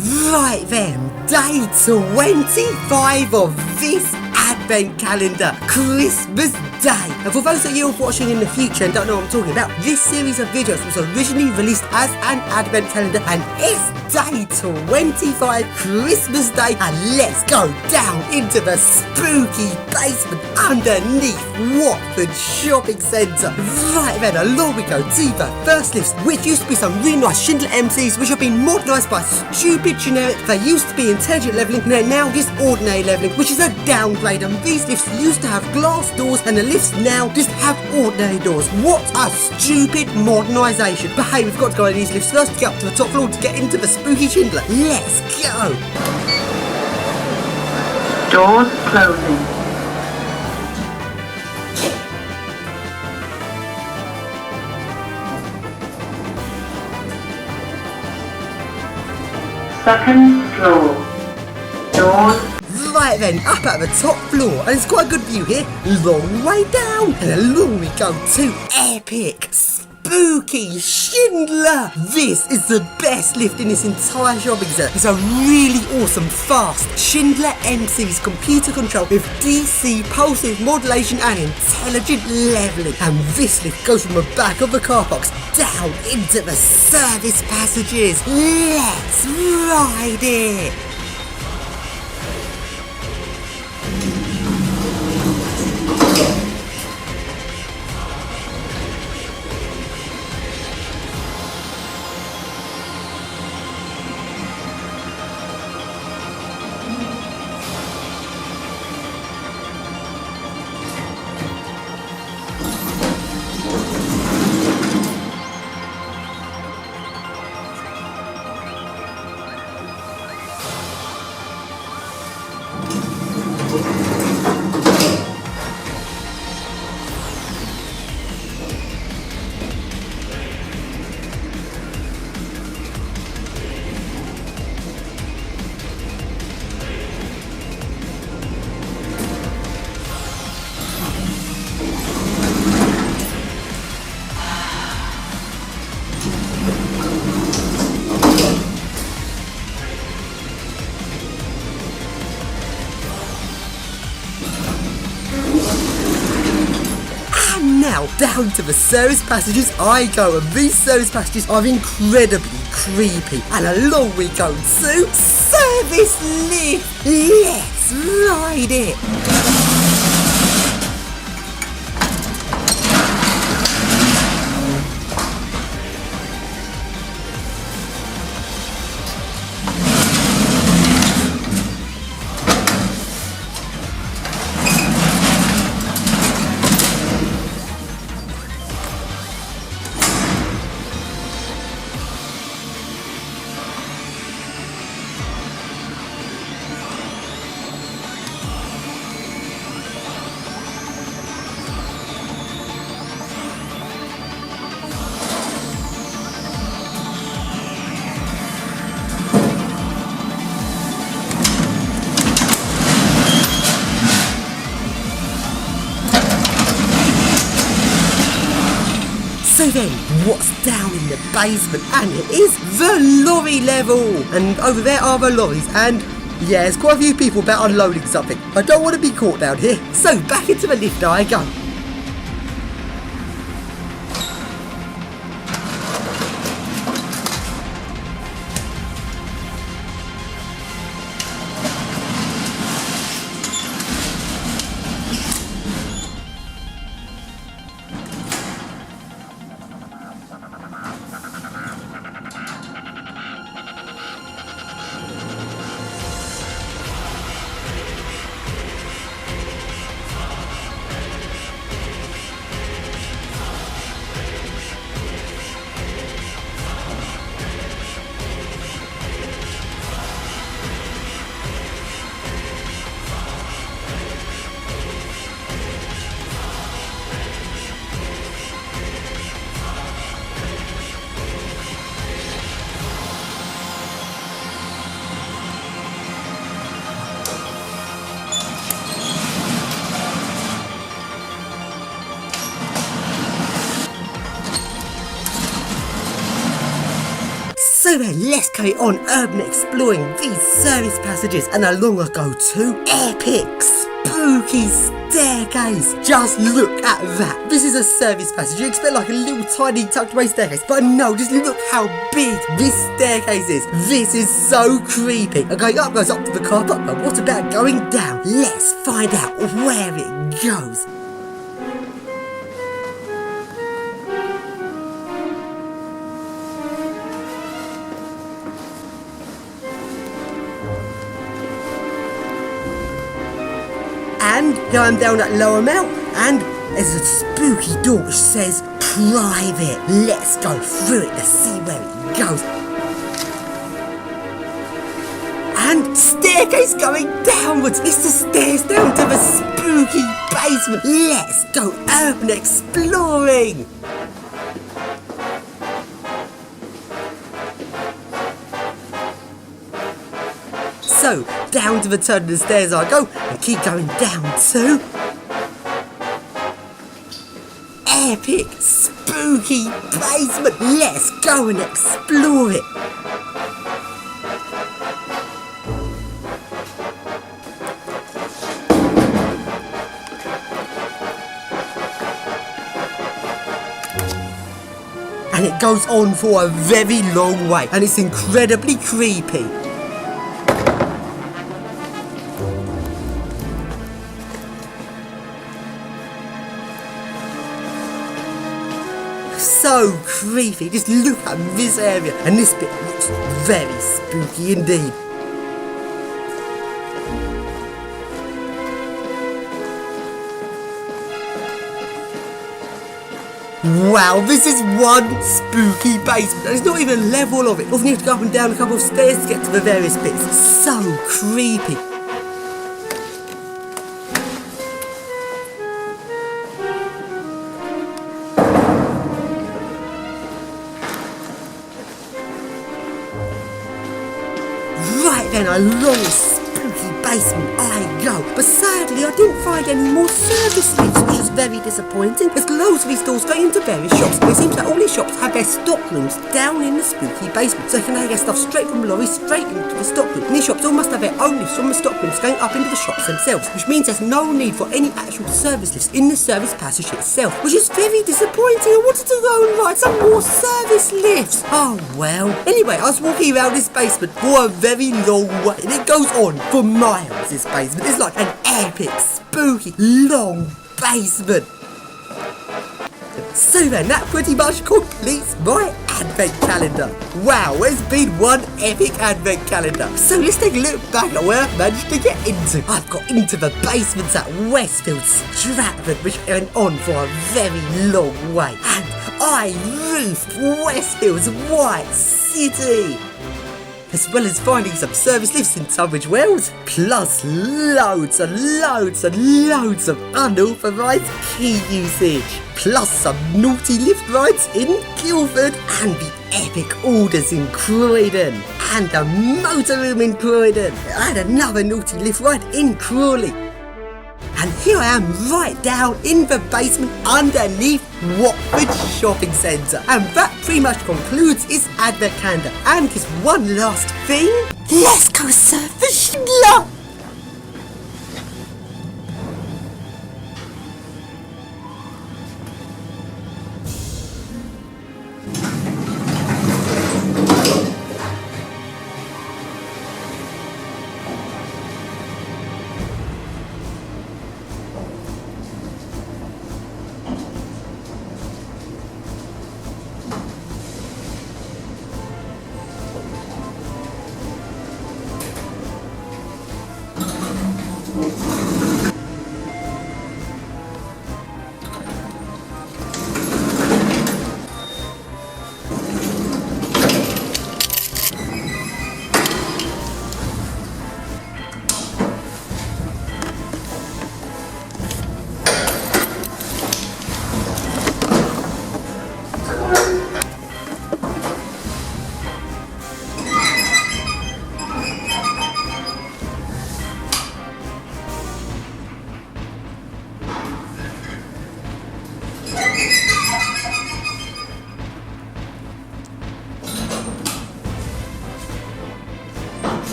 Right then, day 25 of this Advent calendar, Christmas Day. And for those of you watching in the future and don't know what I'm talking about, this series of videos was originally released as an Advent calendar and it's day 25, Christmas Day, and let's go down into the spooky basement underneath Watford Shopping Centre. Right then, along we go to the first lifts, which used to be some really nice Schindler MCs, which have been modernised by stupid generic. They used to be intelligent levelling, and they're now just ordinary levelling, which is a downgrade. And these lifts used to have glass doors, and the lifts now just have ordinary doors. What a stupid modernisation. But hey, we've got to go on these lifts first to get up to the top floor to get into the spooky Schindler. Let's go. Doors closing. Second floor. Doors. Right then, up at the top floor, and it's quite a good view here. Long way down, and along we go to epic, spooky Schindler. This is the best lift in this entire shopping centre. It's a really awesome, fast Schindler MC's computer control with DC pulsive modulation and intelligent levelling. And this lift goes from the back of the car parks down into the service passages. Let's ride it. Now down to the service passages I go, and these service passages are incredibly creepy. And along we go to service lift. Let's ride it. So then, what's down in the basement? And it is the lorry level. And over there are the lorries. And yeah, there's quite a few people about unloading something. I don't want to be caught down here. So back into the lift I go. So let's carry on urban exploring these service passages and along I go to epic spooky staircase. Just look at that. This is a service passage. You expect like a little tiny tucked away staircase, but no, just look how big this staircase is. This is so creepy. And going up goes up to the car park, but what about going down? Let's find out where it goes. And here I'm down that lower mount, and there's a spooky door which says private. Let's go through it to see where it goes. And staircase going downwards. It's the stairs down to the spooky basement. Let's go urban exploring. So, down to the turn of the stairs I go, and keep going down to epic, spooky basement. Let's go and explore it. And it goes on for a very long way, and it's incredibly creepy. So creepy. Just look at this area, and this bit looks very spooky indeed. Wow, this is one spooky basement. There's not even a level of it. Often you have to go up and down a couple of stairs to get to the various bits. So creepy. Right then, along this spooky basement I go. But sadly, I didn't find any more service lifts, which is very disappointing. There's loads of these doors going into various shops, and it seems that all these shops have their stock rooms down in the spooky basement, so you can now get stuff straight from lorries straight into the stock room. And these shops all must have their own lifts from the stock rooms going up into the shops themselves, which means there's no need for any actual service lifts in the service passage itself, which is very disappointing. I wanted to go and ride some more service lifts. Oh well. Anyway, I was walking around this basement for a very long way, and it goes on for miles, this basement. It's like an epic, spooky, long basement. So then, that pretty much completes my advent calendar. Wow, it's been one epic advent calendar. So let's take a look back at where I've managed to get into. I've got into the basements at Westfields, Stratford, which went on for a very long way. And I roofed Westfields White City, as well as finding some service lifts in Tunbridge Wells, plus loads and loads and loads of unauthorised key usage, plus some naughty lift rides in Guildford, and the epic orders in Croydon, and the motor room in Croydon, and another naughty lift ride in Crawley. And here I am right down in the basement underneath Watford Shopping Centre. And that pretty much concludes this advent calendar. And just one last thing. Let's go surf the Schindler!